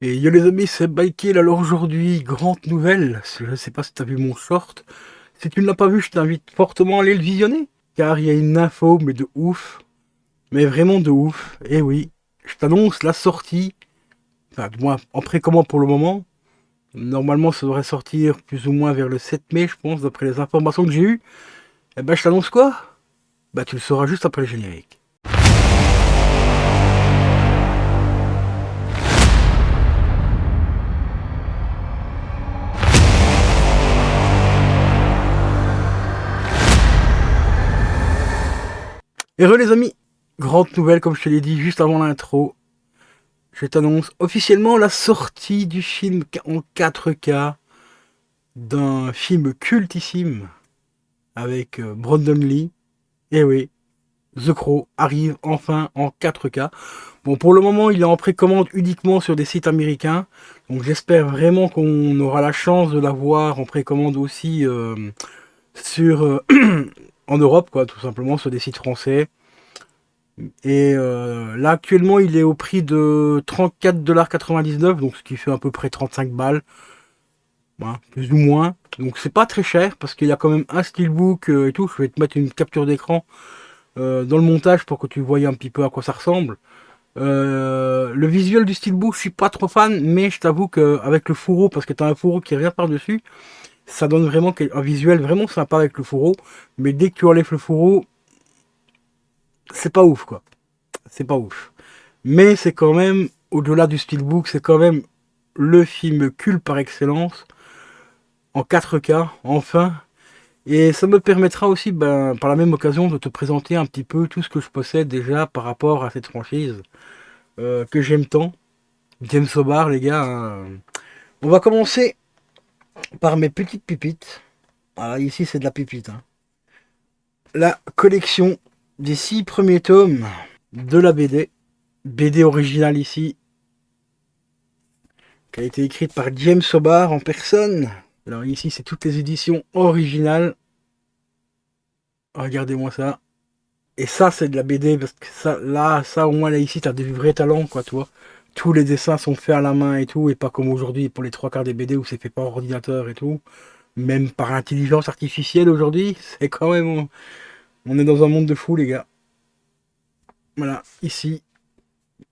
Et yo les amis, c'est Bikill. Alors aujourd'hui, grande nouvelle. Je sais pas si t'as vu mon short. Si tu ne l'as pas vu, je t'invite fortement à aller le visionner. Car il y a une info, mais de ouf. Mais vraiment de ouf. Et oui, je t'annonce la sortie. Enfin, du moins, en précommande pour le moment. Normalement, ça devrait sortir plus ou moins vers le 7 mai, je pense, d'après les informations que j'ai eues. Eh ben, je t'annonce quoi? Bah, tu le sauras juste après le générique. Heureux les amis, grande nouvelle comme je te l'ai dit juste avant l'intro. Je t'annonce officiellement la sortie du film en 4K d'un film cultissime avec Brandon Lee. Et oui, The Crow arrive enfin en 4K. Bon, pour le moment, il est en précommande uniquement sur des sites américains. Donc j'espère vraiment qu'on aura la chance de l'avoir en précommande aussi sur en Europe, quoi, tout simplement sur des sites français. Et là actuellement il est au prix de 34,99$, donc ce qui fait à peu près 35 balles, hein, plus ou moins. Donc c'est pas très cher parce qu'il y a quand même un steelbook et tout. Je vais te mettre une capture d'écran dans le montage pour que tu voyes un petit peu à quoi ça ressemble. Le visuel du steelbook, je suis pas trop fan, mais je t'avoue qu'avec le fourreau, parce que tu as un fourreau qui revient par-dessus, ça donne vraiment un visuel vraiment sympa avec le fourreau. Mais dès que tu enlèves le fourreau, c'est pas ouf quoi. C'est pas ouf. Mais c'est quand même, au-delà du steelbook, c'est quand même le film culte par excellence, en 4K, enfin. Et ça me permettra aussi, ben, par la même occasion, de te présenter un petit peu tout ce que je possède déjà par rapport à cette franchise que j'aime tant. James Hobart, les gars. On va commencer par mes petites pépites. Voilà, ici c'est de la pépite, hein. La collection des 6 premiers tomes de la BD. BD originale ici, qui a été écrite par James Hobart en personne. Alors ici, c'est toutes les éditions originales. Regardez-moi ça. Et ça, c'est de la BD, parce que ça, là, ça au moins, là, ici, t'as du vrai talent, quoi, tu vois. Tous les dessins sont faits à la main et tout, et pas comme aujourd'hui pour les trois quarts des BD où c'est fait par ordinateur et tout. Même par intelligence artificielle aujourd'hui, c'est quand même... On est dans un monde de fou, les gars. Voilà, ici,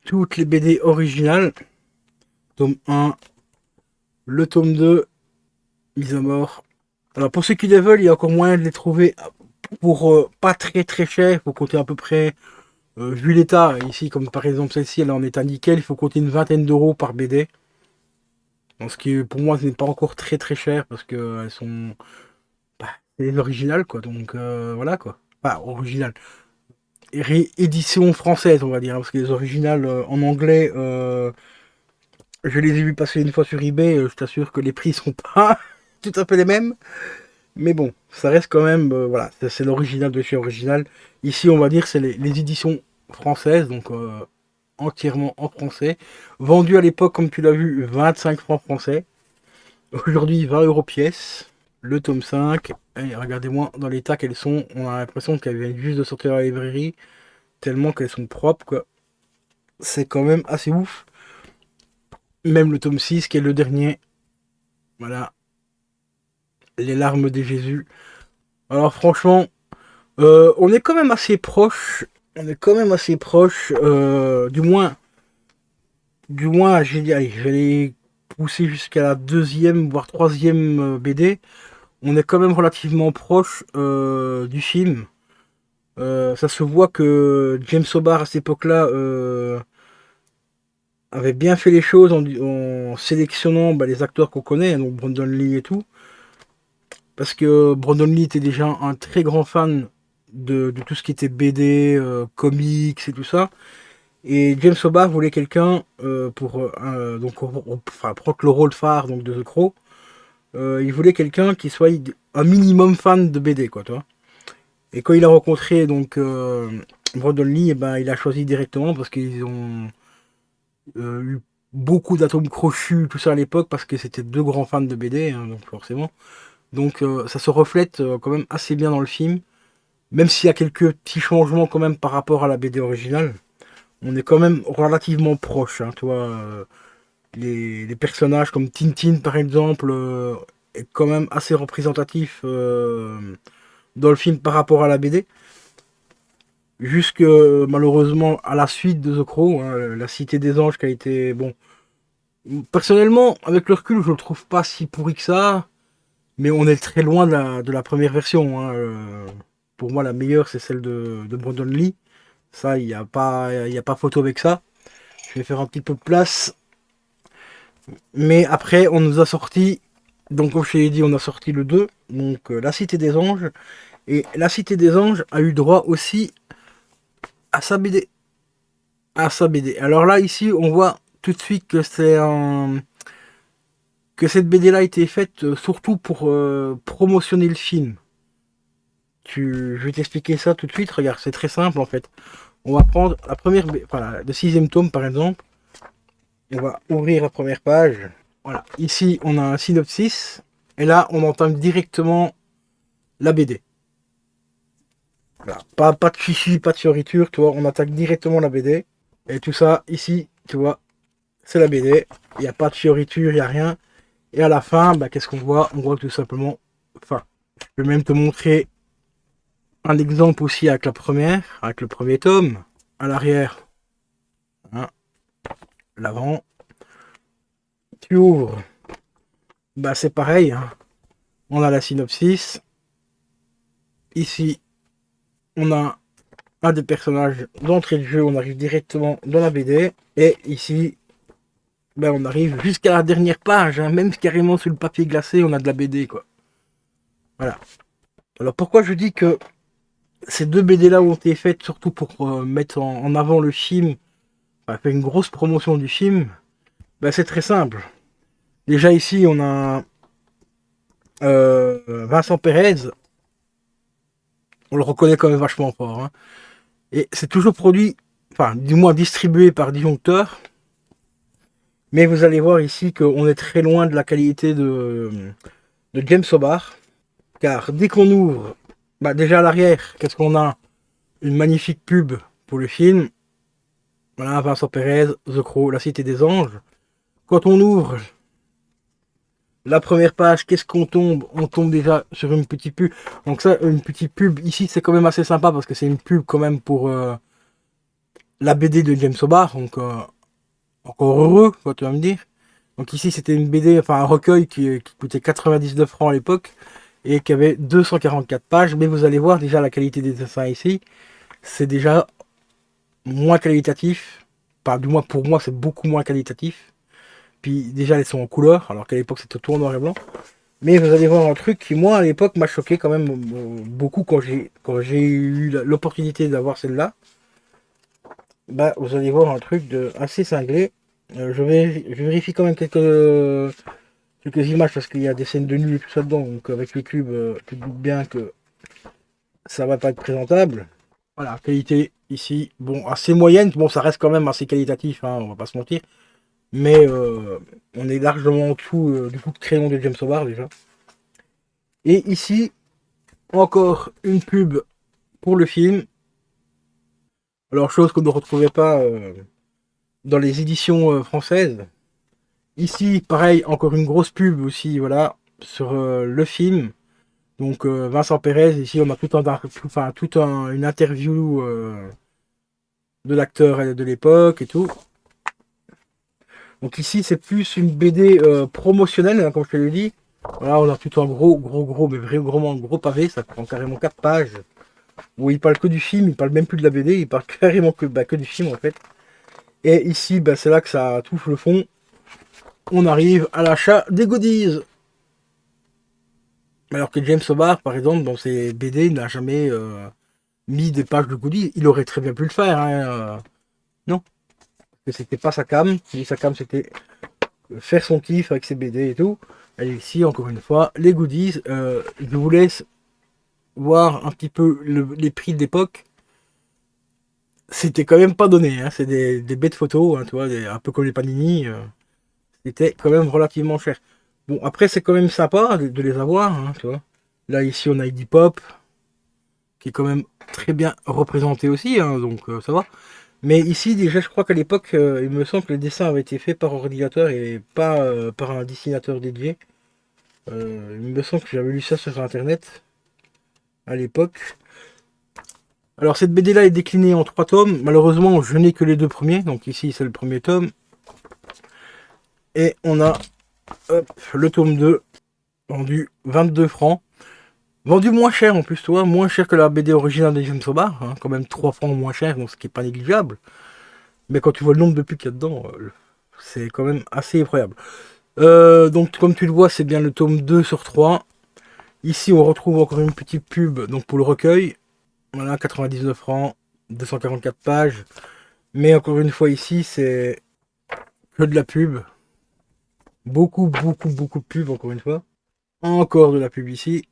toutes les BD originales. Tome 1, le tome 2, mise à mort. Alors pour ceux qui les veulent, il y a encore moyen de les trouver pour pas très très cher. Il faut compter à peu près, vu l'état, ici comme par exemple celle-ci, elle est en état nickel, il faut compter une vingtaine d'euros par BD. Donc, ce qui pour moi ce n'est pas encore très très cher parce que elles sont bah, c'est les originales quoi. Donc voilà quoi. Pas originales. Réédition française on va dire, hein, parce que les originales en anglais, je les ai vus passer une fois sur eBay, je t'assure que les prix sont pas tout à fait les mêmes. Mais bon, ça reste quand même, voilà, c'est l'original de chez original. Ici, on va dire, c'est les éditions françaises, donc entièrement en français. Vendu à l'époque, comme tu l'as vu, 25 francs français. Aujourd'hui, 20 euros pièce. Le tome 5. Et regardez-moi dans l'état qu'elles sont. On a l'impression qu'elles viennent juste de sortir à la librairie. Tellement qu'elles sont propres, quoi. C'est quand même assez ouf. Même le tome 6, qui est le dernier. Voilà. Les larmes de Jésus. Alors franchement, on est quand même assez proche. On est quand même assez proche. Du moins, allez, je vais les pousser jusqu'à la deuxième, voire troisième BD. On est quand même relativement proche du film. Ça se voit que James Hobart à cette époque-là avait bien fait les choses en sélectionnant bah, les acteurs qu'on connaît, donc Brandon Lee et tout. Parce que Brandon Lee était déjà un très grand fan de tout ce qui était BD, comics et tout ça. Et James Hobart voulait quelqu'un donc enfin prendre le rôle phare donc de The Crow. Il voulait quelqu'un qui soit un minimum fan de BD quoi, tu vois. Et quand il a rencontré donc Brandon Lee, et ben il a choisi directement parce qu'ils ont eu beaucoup d'atomes crochus tout ça à l'époque parce que c'était deux grands fans de BD, hein, donc forcément. Donc ça se reflète quand même assez bien dans le film, même s'il y a quelques petits changements quand même par rapport à la BD originale. On est quand même relativement proche, hein, tu vois. les personnages comme Tintin par exemple est quand même assez représentatif dans le film par rapport à la BD. Jusque malheureusement à la suite de The Crow, hein, la Cité des Anges qui a été bon. Personnellement, avec le recul, je le trouve pas si pourri que ça, mais on est très loin de la première version, hein. Pour moi, la meilleure, c'est celle de Brandon Lee. Ça, il y a pas photo avec ça. Je vais faire un petit peu de place. Mais après, on nous a sorti, donc comme je t'ai dit, on a sorti le 2, donc La Cité des Anges. Et La Cité des Anges a eu droit aussi à sa BD. À sa BD. Alors là, ici, on voit tout de suite que c'est un... que cette BD-là a été faite surtout pour promotionner le film. Je vais t'expliquer ça tout de suite. Regarde, c'est très simple en fait. On va prendre la première, enfin, le sixième tome par exemple. On va ouvrir la première page. Voilà. Ici, on a un synopsis. Et là, on entame directement la BD. Voilà. Pas de chichi, pas de fioriture, tu vois. On attaque directement la BD. Et tout ça, ici, tu vois, c'est la BD. Il n'y a pas de fioriture, il n'y a rien. Et à la fin, bah, qu'est-ce qu'on voit? On voit tout simplement... Enfin, je vais même te montrer un exemple aussi avec la première, avec le premier tome. À l'arrière, hein, l'avant. Tu ouvres, bah c'est pareil, hein. On a la synopsis. Ici, on a un des personnages d'entrée de jeu, on arrive directement dans la BD. Et ici, ben on arrive jusqu'à la dernière page, hein, même carrément sur le papier glacé, on a de la BD, quoi. Voilà. Alors pourquoi je dis que ces deux BD là ont été faites surtout pour mettre en avant le film, enfin, faire une grosse promotion du film, ben c'est très simple. Déjà ici, on a Vincent Perez, on le reconnaît quand même vachement fort, hein. Et c'est toujours produit, enfin, du moins distribué par Disjoncteur. Mais vous allez voir ici qu'on est très loin de la qualité de James Hobart. Car dès qu'on ouvre, bah déjà à l'arrière, qu'est-ce qu'on a? Une magnifique pub pour le film. Voilà, Vincent Perez, The Crow, La Cité des Anges. Quand on ouvre la première page, qu'est-ce qu'on tombe? On tombe déjà sur une petite pub. Donc ça, une petite pub, ici c'est quand même assez sympa parce que c'est une pub quand même pour la BD de James Hobart. Donc encore heureux, quoi, tu vas me dire. Donc ici c'était une BD, enfin un recueil qui coûtait 99 francs à l'époque et qui avait 244 pages. Mais vous allez voir déjà la qualité des dessins ici. C'est déjà moins qualitatif. Enfin, du moins pour moi c'est beaucoup moins qualitatif. Puis déjà elles sont en couleur, alors qu'à l'époque c'était tout en noir et blanc. Mais vous allez voir un truc qui moi à l'époque m'a choqué quand même beaucoup quand j'ai eu l'opportunité d'avoir celle-là. Bah vous allez voir un truc de assez cinglé. Je vérifie quand même quelques images parce qu'il y a des scènes de nu et tout ça dedans. Donc avec YouTube, tu te doutes bien que ça va pas être présentable. Voilà, qualité ici, bon, assez moyenne. Bon, ça reste quand même assez qualitatif, hein, on va pas se mentir. Mais on est largement en dessous du coup de crayon de James Hobart déjà. Et ici, encore une pub pour le film. Alors, chose qu'on ne retrouvait pas dans les éditions françaises. Ici, pareil, encore une grosse pub aussi, voilà, sur le film. Donc Vincent Perez, ici on a une interview de l'acteur de l'époque et tout. Donc ici c'est plus une BD promotionnelle, hein, comme je te l'ai dit. Voilà, on a tout un gros, mais vraiment gros pavé, ça prend carrément 4 pages. Où il parle que du film, il parle même plus de la BD, il parle carrément que du film en fait. Et ici, bah, c'est là que ça touche le fond. On arrive à l'achat des goodies. Alors que James Hobart, par exemple, dans ses BD, n'a jamais mis des pages de goodies. Il aurait très bien pu le faire, hein, non, que c'était pas sa cam. Sa cam, c'était faire son kiff avec ses BD et tout. Et ici, encore une fois, les goodies. Je vous laisse voir un petit peu les prix de l'époque. C'était quand même pas donné, hein. C'est des bêtes photos, hein, tu vois, un peu comme les Panini. C'était quand même relativement cher. Bon, après, c'est quand même sympa de les avoir, hein, tu vois. Là, ici, on a Iggy Pop, qui est quand même très bien représenté aussi, hein, donc ça va. Mais ici, déjà, je crois qu'à l'époque, il me semble que le dessin avait été fait par ordinateur et pas par un dessinateur dédié. Il me semble que j'avais lu ça sur internet à l'époque. Alors cette BD-là est déclinée en 3 tomes. Malheureusement, je n'ai que les 2 premiers. Donc ici, c'est le premier tome. Et on a hop, le tome 2, vendu 22 francs. Vendu moins cher en plus, toi, moins cher que la BD originale de James O'Barr, hein, quand même 3 francs moins cher, donc ce qui est pas négligeable. Mais quand tu vois le nombre de pubs qu'il y a dedans, c'est quand même assez effroyable. Donc comme tu le vois, c'est bien le tome 2 sur 3. Ici, on retrouve encore une petite pub donc pour le recueil. Voilà, 99 francs, 244 pages. Mais encore une fois, ici, c'est que de la pub. Beaucoup, beaucoup, beaucoup de pub, encore une fois. Encore de la pub ici.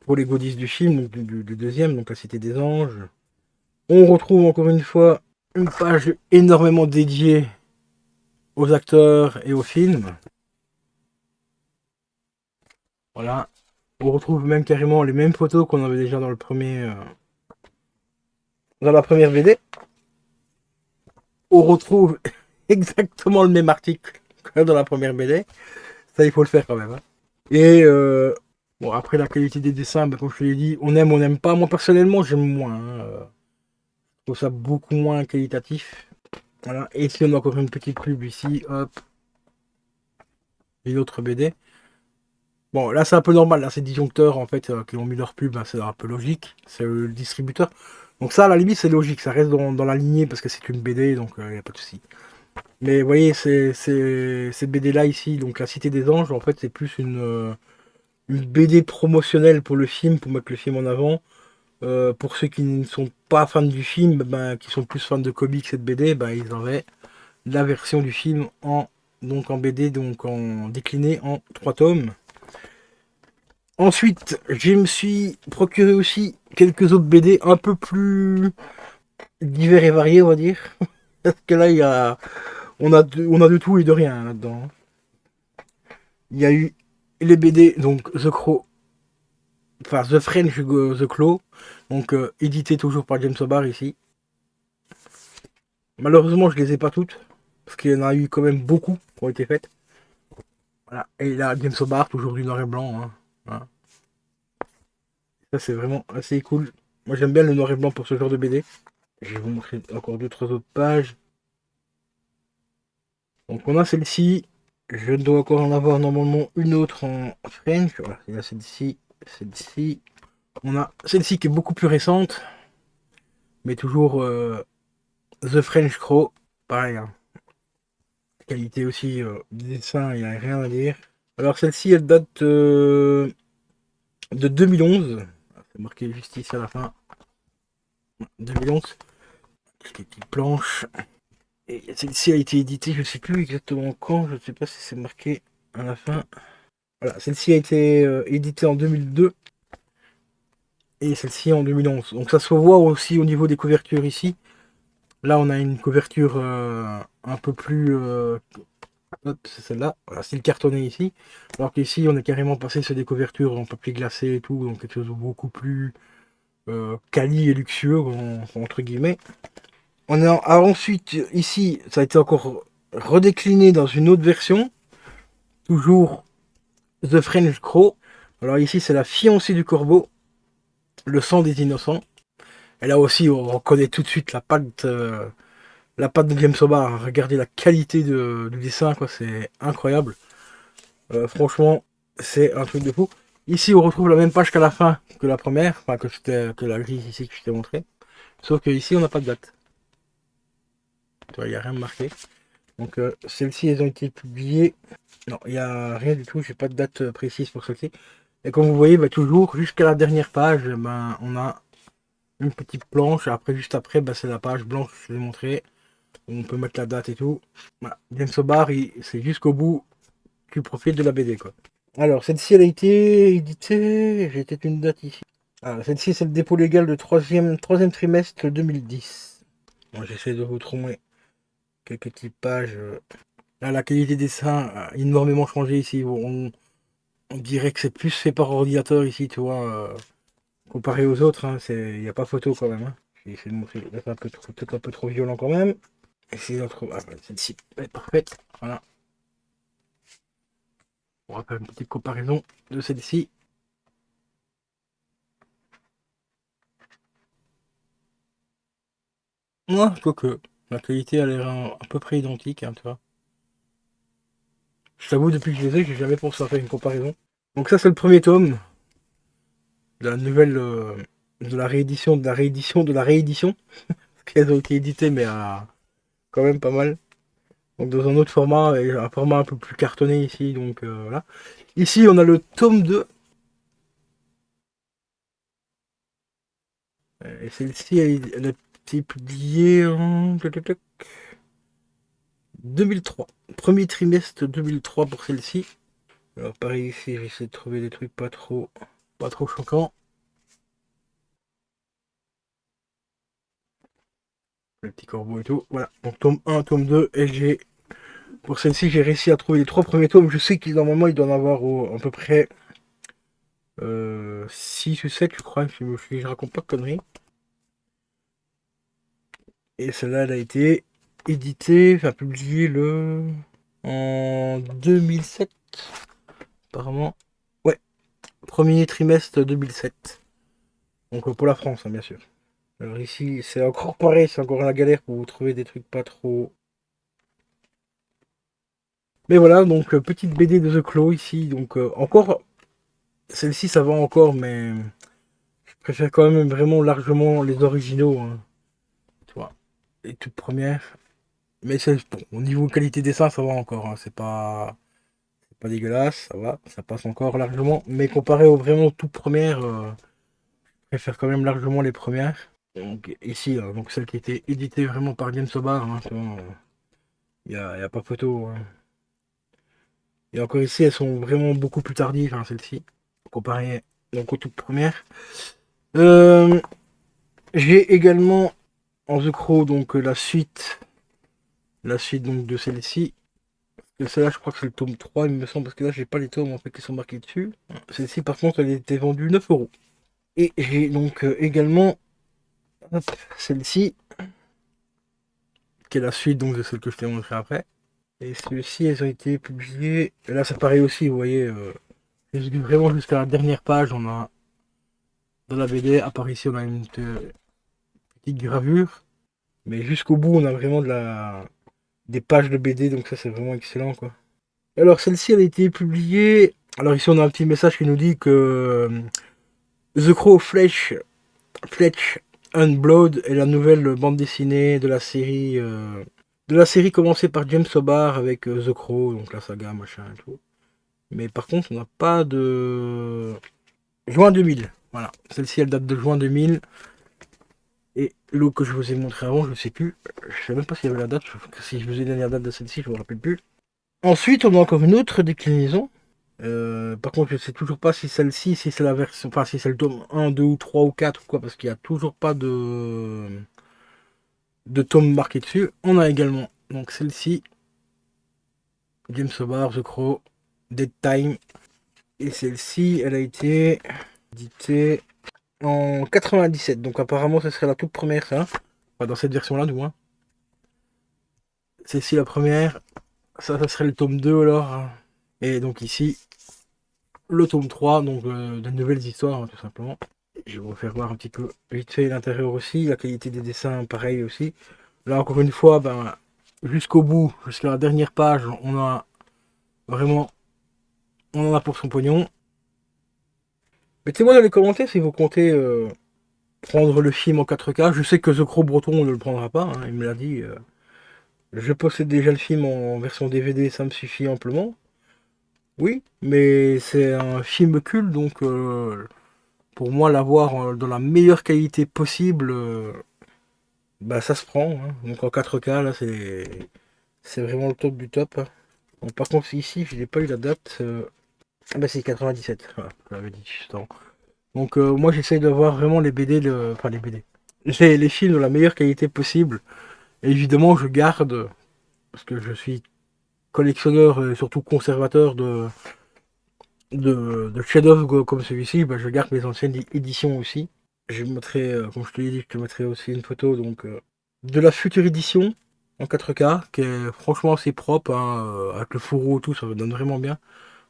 Pour les goodies du film, donc du deuxième, donc la Cité des Anges. On retrouve encore une fois une page énormément dédiée aux acteurs et au film. Voilà. On retrouve même carrément les mêmes photos qu'on avait déjà dans le premier, dans la première BD. On retrouve exactement le même article que dans la première BD. Ça, il faut le faire quand même, hein. Et bon, après la qualité des dessins, bah, comme je te l'ai dit, on n'aime pas. Moi personnellement, j'aime moins, hein. Je trouve ça beaucoup moins qualitatif. Voilà. Et si on a encore une petite pub ici, hop, une autre BD. Bon, là c'est un peu normal, là c'est disjoncteurs en fait qui ont mis leur pub, hein, c'est un peu logique, c'est le distributeur. Donc ça à la limite c'est logique, ça reste dans la lignée parce que c'est une BD, donc il n'y a pas de souci. Mais vous voyez, cette BD là ici, donc la Cité des Anges, en fait c'est plus une BD promotionnelle pour le film, pour mettre le film en avant. Pour ceux qui ne sont pas fans du film, ben, qui sont plus fans de comics et de BD, ben, ils avaient la version du film donc en BD, donc en décliné en 3 tomes. Ensuite, je me suis procuré aussi quelques autres BD un peu plus divers et variés, on va dire. Parce que là, on a de tout et de rien là-dedans. Il y a eu les BD, donc The Crow, enfin The French The Claw, donc édité toujours par James O'Barr ici. Malheureusement, je les ai pas toutes, parce qu'il y en a eu quand même beaucoup qui ont été faites. Voilà. Et là, James O'Barr, toujours du noir et blanc, hein. Voilà. Ça, c'est vraiment assez cool. Moi, j'aime bien le noir et blanc pour ce genre de BD. Je vais vous montrer encore deux, trois autres pages. Donc, on a celle-ci. Je dois encore en avoir normalement une autre en French. Voilà, il y a celle-ci, celle-ci. On a celle-ci qui est beaucoup plus récente, mais toujours The French Crow. Pareil, hein. Qualité aussi du dessin, il n'y a rien à dire. Alors, celle-ci, elle date de 2011. C'est marqué juste ici à la fin. 2011. Quelques petites planches. Et celle-ci a été éditée, je ne sais plus exactement quand, je ne sais pas si c'est marqué à la fin. Voilà, celle-ci a été éditée en 2002 et celle-ci en 2011. Donc ça se voit aussi au niveau des couvertures ici. Là, on a une couverture un peu plus... hop, c'est celle-là. Voilà, c'est le cartonné ici. Alors qu'ici, on est carrément passé sur des couvertures en papier glacé et tout. Donc quelque chose de beaucoup plus quali et luxueux, entre guillemets. Ensuite, ici, ça a été encore redécliné dans une autre version. Toujours The French Crow. Alors ici, c'est la fiancée du corbeau. Le sang des innocents. Et là aussi, on reconnaît tout de suite la patte de James O'Barr. Regardez la qualité du dessin, quoi, c'est incroyable. Franchement, c'est un truc de fou. Ici, on retrouve la même page qu'à la fin que la première, enfin que la grille ici que je t'ai montré. Sauf que ici, on n'a pas de date. Il n'y a rien de marqué. Donc celles-ci, elles ont été publiées. Non, il n'y a rien du tout, j'ai pas de date précise pour celle-ci. Et comme vous voyez, bah, toujours jusqu'à la dernière page, ben, on a une petite planche. Après, juste après, bah, c'est la page blanche que je vous ai montré. On peut mettre la date et tout. Voilà. James O'Barr, c'est jusqu'au bout tu profites de la BD, quoi. Alors, celle-ci, elle a été éditée. J'ai peut-être une date ici. Ah, celle-ci, c'est le dépôt légal de troisième trimestre 2010. Bon, j'essaie de vous trouver quelques petites pages. Là, la qualité des dessins a énormément changé ici. On dirait que c'est plus fait par ordinateur ici, tu vois. Comparé aux autres, hein, il n'y a pas photo quand même, hein. J'ai essayé de montrer d'être peut-être un peu trop violent quand même. Essayez d'en trouver. Ah, voilà, celle-ci, elle est parfaite. Voilà. On va faire une petite comparaison de celle-ci. Moi, je trouve que la qualité a l'air à peu près identique, hein, tu vois. Je t'avoue, depuis que je les ai, j'ai jamais pensé à faire une comparaison. Donc ça, c'est le premier tome de la nouvelle, de la réédition, de la réédition, de la réédition. Qu'elles ont été éditées, mais à quand même pas mal. Donc dans un autre format, et un format un peu plus cartonné ici, donc voilà. Ici, on a le tome 2. Et celle-ci, elle a été publiée en 2003. Premier trimestre 2003 pour celle-ci. Alors pareil ici, j'essaie de trouver des trucs pas trop choquants. Le petit corbeau et tout. Voilà, donc tome 1, tome 2, et pour celle-ci, j'ai réussi à trouver les 3 premiers tomes. Je sais qu'il normalement, il doit en avoir à peu près 6 ou 7, je crois, si je raconte pas de conneries. Et celle-là, elle a été éditée, enfin publiée en 2007, apparemment. Ouais, premier trimestre 2007. Donc pour la France, hein, bien sûr. Alors ici, c'est encore pareil, c'est encore la galère pour vous trouver des trucs pas trop. Mais voilà, donc petite BD de The Claw ici. Donc encore, celle-ci ça va encore, mais je préfère quand même vraiment largement les originaux, hein, tu vois, les toutes premières. Mais bon, au niveau qualité dessin, ça va encore, hein, c'est pas dégueulasse, ça va, ça passe encore largement. Mais comparé aux vraiment toutes premières, je préfère quand même largement les premières. Donc ici, donc celle qui a été éditée vraiment par James Sobar, hein, y a pas photo, hein. Et encore ici, elles sont vraiment beaucoup plus tardives, hein, celles-ci, comparé donc aux toutes premières. Euh, j'ai également en The Crow donc la suite donc de celle-ci. Et celle-là, je crois que c'est le tome 3, il me semble, parce que là, j'ai pas les tomes en fait qui sont marqués dessus. Celle-ci, par contre, elle était vendue 9 euros. Et j'ai donc également hop, celle-ci, qui est la suite donc de celle que je t'ai montré après. Et celles-ci, elles ont été publiées. Et là, c'est pareil aussi, vous voyez, vraiment jusqu'à la dernière page, on a dans la BD, à part ici, on a une petite gravure. Mais jusqu'au bout, on a vraiment des pages de BD, donc ça, c'est vraiment excellent, quoi. Alors, celle-ci, elle a été publiée. Alors, ici, on a un petit message qui nous dit que The Crow Fletch and Blood est la nouvelle bande dessinée de la série commencée par James Sobar avec The Crow, donc la saga, machin et tout. Mais par contre, on n'a pas de juin 2000. Voilà, celle-ci, elle date de juin 2000. Et l'eau que je vous ai montré avant, je ne sais plus. Je sais même pas s'il y avait la date. Si je vous ai donné la date de celle-ci, je ne me rappelle plus. Ensuite, on a encore une autre déclinaison. Par contre, je ne sais toujours pas si celle-ci, si c'est la version, enfin si c'est le tome 1, 2 ou 3 ou 4 ou quoi, parce qu'il n'y a toujours pas de tome marqué dessus. On a également donc celle-ci, James O'Barr, The Crow, Dead Time. Et celle-ci, elle a été éditée en 97. Donc apparemment, ce serait la toute première, ça. Enfin, dans cette version-là, du moins. Celle-ci, la première. Ça serait le tome 2 alors. Et donc ici, le tome 3, donc de nouvelles histoires, hein, tout simplement. Je vais vous faire voir un petit peu vite fait l'intérieur aussi, la qualité des dessins, pareil aussi. Là, encore une fois, ben, jusqu'au bout, jusqu'à la dernière page, on a vraiment, on en a pour son pognon. Mettez-moi dans les commentaires si vous comptez prendre le film en 4K. Je sais que The Crow Breton ne le prendra pas, hein, il me l'a dit. Je possède déjà le film en version DVD, ça me suffit amplement. Oui, mais c'est un film culte, donc pour moi, l'avoir dans la meilleure qualité possible, bah ça se prend, hein. Donc en 4K, là, c'est vraiment le top du top, hein. Bon, par contre, ici, je n'ai pas eu la date. Ah bah c'est 97, voilà, je l'avais dit juste avant. Donc moi, j'essaye d'avoir vraiment les BD, enfin les BD. J'ai les films de la meilleure qualité possible. Et évidemment, je garde, parce que je suis collectionneur et surtout conservateur de chefs-d'œuvre comme celui-ci, bah, je garde mes anciennes éditions aussi. Je mettrai, comme je te l'ai dit, je te mettrai aussi une photo donc, de la future édition en 4K, qui est franchement assez propre, hein, avec le fourreau et tout, ça donne vraiment bien.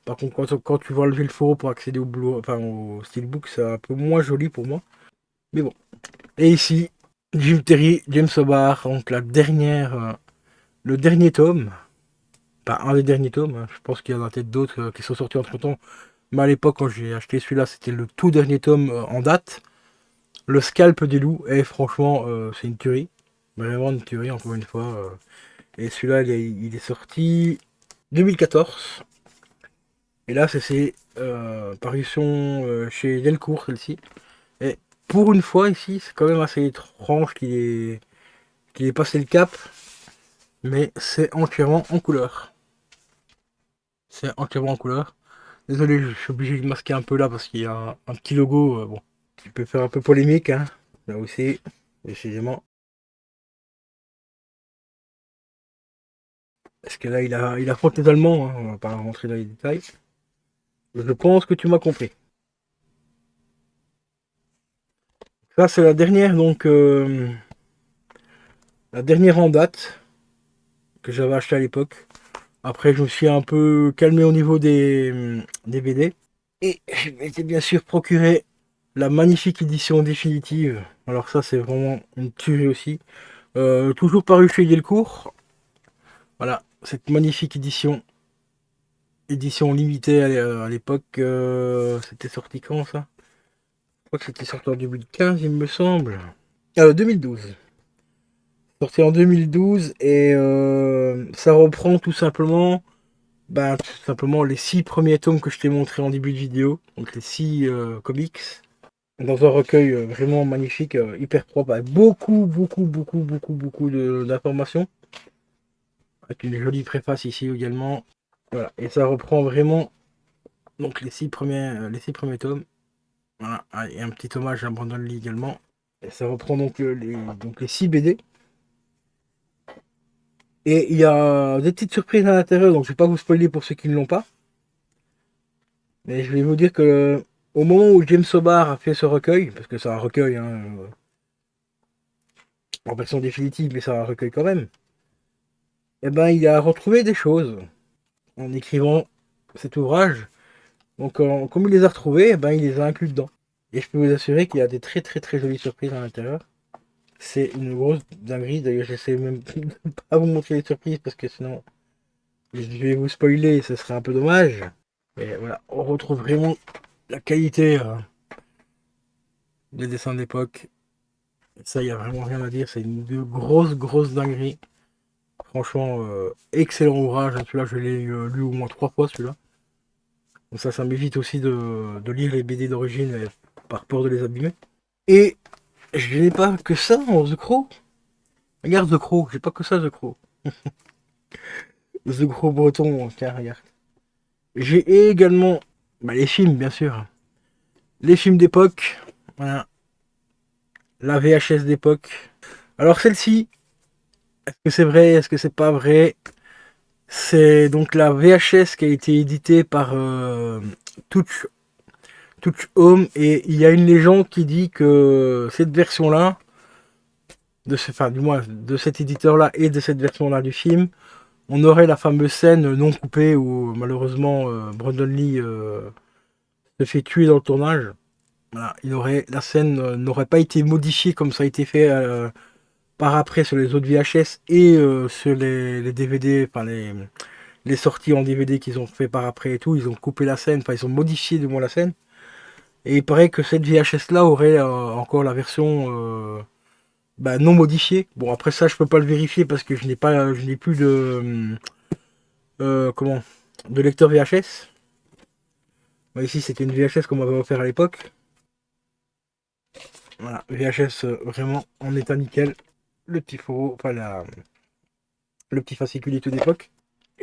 Par contre, quand tu vas enlever le fourreau pour accéder au boulot, enfin au steelbook, c'est un peu moins joli pour moi. Mais bon. Et ici, Jim Terry, James Hobart, donc le dernier tome. Pas un des derniers tomes, hein. Je pense qu'il y en a peut-être d'autres qui sont sortis entre temps. Mais à l'époque, quand j'ai acheté celui-là, c'était le tout dernier tome en date. Le scalp des loups, et franchement, c'est une tuerie. Vraiment une tuerie, encore une fois. Et celui-là, il est sorti 2014. Et là, c'est ses parutions chez Delcourt, celle-ci. Et pour une fois, ici, c'est quand même assez étrange qu'il ait passé le cap. Mais c'est entièrement en couleur. C'est entièrement en couleur. Désolé, je suis obligé de masquer un peu là parce qu'il y a un petit logo, bon, qui peut faire un peu polémique, hein. Là aussi, décidément. Parce que là, il affronte les Allemands, hein. On va pas rentrer dans les détails. Je pense que tu m'as compris. Ça, c'est la dernière, donc, la dernière en date que j'avais acheté à l'époque. Après, je me suis un peu calmé au niveau des BD. Et je m'étais bien sûr procuré la magnifique édition définitive. Alors ça, c'est vraiment une tuerie aussi. Toujours paru chez Delcourt. Voilà, cette magnifique édition limitée à l'époque. C'était sorti quand ça? Je crois que c'était sorti en 2015, il me semble. 2012. Sorti en 2012 et ça reprend tout simplement, tout simplement les 6 premiers tomes que je t'ai montré en début de vidéo. Donc les 6 comics. Dans un recueil vraiment magnifique, hyper propre, avec beaucoup d'informations. Avec une jolie préface ici également. Voilà, et ça reprend vraiment donc les 6 premiers tomes. Voilà, et un petit hommage à Brandon Lee également. Et ça reprend donc les 6 BD. Et il y a des petites surprises à l'intérieur, donc je vais pas vous spoiler pour ceux qui ne l'ont pas. Mais je vais vous dire que au moment où James Hobart a fait ce recueil, parce que c'est un recueil, hein, en version définitive, mais c'est un recueil quand même, et ben il a retrouvé des choses en écrivant cet ouvrage. Donc comme il les a retrouvés, eh ben, il les a inclus dedans. Et je peux vous assurer qu'il y a des très jolies surprises à l'intérieur. C'est une grosse dinguerie. D'ailleurs, j'essaie même de pas vous montrer les surprises parce que sinon je vais vous spoiler et ce serait un peu dommage. Mais voilà, on retrouve vraiment la qualité des dessins d'époque. Ça, il n'y a vraiment rien à dire. C'est une grosse dinguerie. Franchement, excellent ouvrage. Celui-là, je l'ai lu au moins 3 fois, celui-là. Donc ça m'évite aussi de lire les BD d'origine par peur de les abîmer. Et je n'ai pas que ça en The Crow. Regarde The Crow, j'ai pas que ça The Crow. The Crow breton, tiens, regarde. J'ai également les films, bien sûr. Les films d'époque. Voilà. La VHS d'époque. Alors celle-ci, est-ce que c'est vrai, est-ce que c'est pas vrai? C'est donc la VHS qui a été éditée par Touch, Touch Home. Et il y a une légende qui dit que cette version-là, enfin du moins de cet éditeur-là et de cette version-là du film, on aurait la fameuse scène non coupée où malheureusement Brandon Lee se fait tuer dans le tournage. Voilà, la scène n'aurait pas été modifiée comme ça a été fait par après sur les autres VHS et sur les DVD, enfin les sorties en DVD qu'ils ont fait par après et tout. Ils ont coupé la scène, enfin ils ont modifié du moins la scène. Et il paraît que cette VHS là aurait encore la version non modifiée. Bon après ça je peux pas le vérifier parce que je n'ai plus comment de lecteur VHS. Ici c'était une VHS qu'on m'avait offert à l'époque. Voilà, VHS vraiment en état nickel. Le petit fourreau, enfin le petit fascicule et tout d'époque.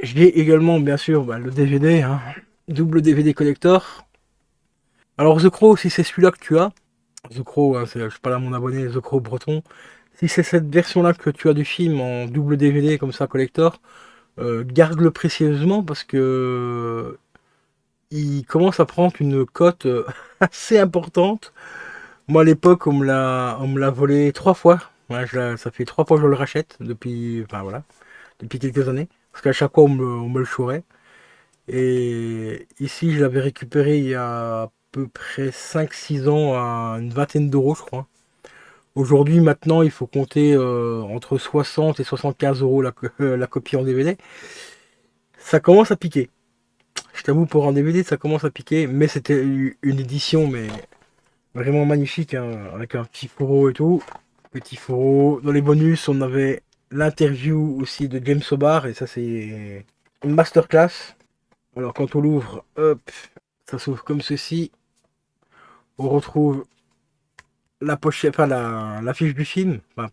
J'ai également bien sûr le DVD, hein, double DVD collector. Alors The Crow, si c'est celui-là que tu as, The Crow, hein, je suis pas là mon abonné, The Crow breton. Si c'est cette version-là que tu as du film en double DVD comme ça collector, garde-le précieusement parce que il commence à prendre une cote assez importante Moi, à l'époque, on me l'a volé 3 fois. Ouais, ça fait 3 fois que je le rachète depuis, enfin voilà, depuis quelques années. Parce qu'à chaque fois, on me le chourait. Et ici, je l'avais récupéré il y a à peu près 5 6 ans à une vingtaine d'euros, je crois. Aujourd'hui, maintenant, il faut compter entre 60 et 75 euros la copie en DVD. Ça commence à piquer. Je t'avoue, pour un DVD, ça commence à piquer. Mais c'était une édition, mais vraiment magnifique, hein, avec un petit fourreau et tout. Petit fourreau. Dans les bonus, on avait l'interview aussi de James Hobart. Et ça, c'est une masterclass. Alors, quand on l'ouvre, hop, ça s'ouvre comme ceci. On retrouve la pochette, enfin l'affiche du film. Enfin,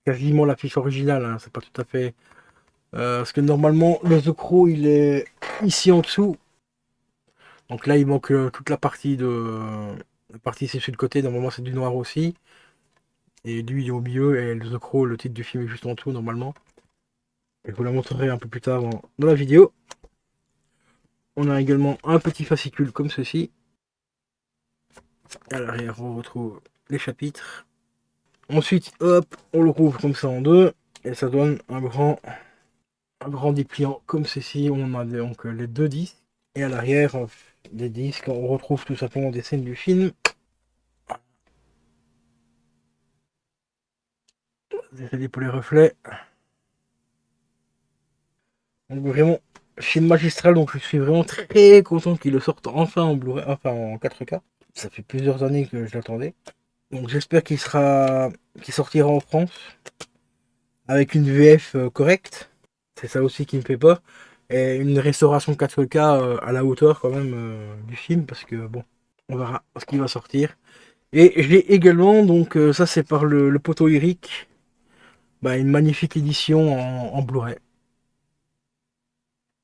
quasiment l'affiche originale, hein, c'est pas tout à fait. Parce que normalement, le The Crow, il est ici en dessous. Donc là, il manque toute la partie de. La partie c'est sur le côté, normalement c'est du noir aussi. Et lui il est au milieu, et le The Crow, le titre du film est juste en dessous normalement. Et je vous la montrerai un peu plus tard dans la vidéo. On a également un petit fascicule comme ceci. À l'arrière, on retrouve les chapitres. Ensuite, hop, on le rouvre comme ça en deux. Et ça donne un grand dépliant comme ceci. On a donc les deux disques. Et à l'arrière des disques, on retrouve tout simplement des scènes du film. Désolé pour les reflets. Donc vraiment, film magistral, donc je suis vraiment très content qu'il le sorte enfin en Blu-ray, enfin en 4K. Ça fait plusieurs années que je l'attendais. Donc j'espère qu'il sortira en France avec une VF correcte. C'est ça aussi qui me fait peur. Et une restauration 4K à la hauteur quand même du film, parce que bon, on verra ce qui va sortir. Et j'ai également, donc ça c'est par le poteau Eric, bah, une magnifique édition en Blu-ray.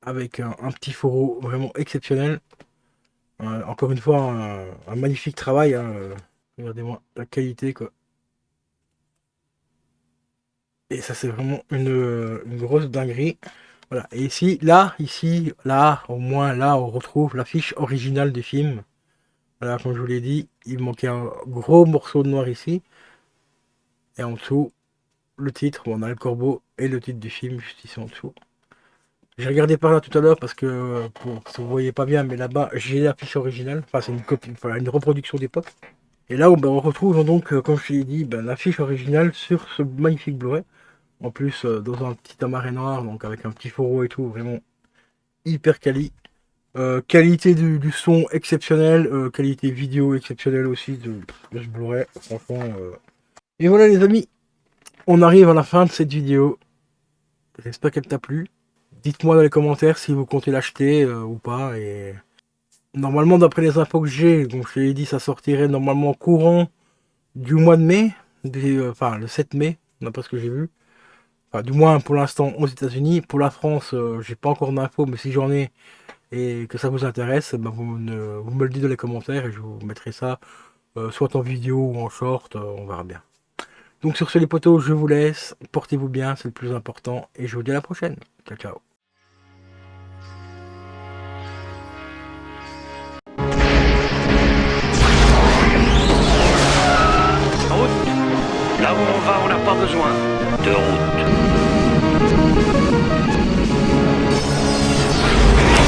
Avec un petit fourreau vraiment exceptionnel. Encore une fois, un magnifique travail, hein. Regardez-moi la qualité, quoi. Et ça, c'est vraiment une grosse dinguerie. Voilà. Et ici, là, au moins là, on retrouve l'affiche originale du film. Voilà, comme je vous l'ai dit, il manquait un gros morceau de noir ici. Et en dessous, le titre, où on a le corbeau et le titre du film juste ici en dessous. J'ai regardé par là tout à l'heure parce que si vous voyez pas bien, mais là-bas j'ai l'affiche originale. Enfin, c'est une copie, enfin, une reproduction d'époque. Et là, on retrouve donc, comme je l'ai dit, l'affiche originale sur ce magnifique Blu-ray. En plus, dans un petit amarré noir, donc avec un petit fourreau et tout, vraiment hyper quali. Qualité du son exceptionnelle, qualité vidéo exceptionnelle aussi de ce Blu-ray. Franchement. Et voilà les amis, on arrive à la fin de cette vidéo. J'espère qu'elle t'a plu. Dites-moi dans les commentaires si vous comptez l'acheter ou pas. Et normalement, d'après les infos que j'ai, donc je l'ai dit, ça sortirait normalement courant du mois de mai, enfin le 7 mai, d'après ce que j'ai vu. Enfin, du moins pour l'instant aux États-Unis. Pour la France, j'ai pas encore d'infos, mais si j'en ai et que ça vous intéresse, ben vous me le dites dans les commentaires et je vous mettrai ça soit en vidéo ou en short, on verra bien. Donc sur ce les potos, je vous laisse. Portez-vous bien, c'est le plus important. Et je vous dis à la prochaine. Ciao, ciao. Route. Là où on va, on n'a pas besoin de route.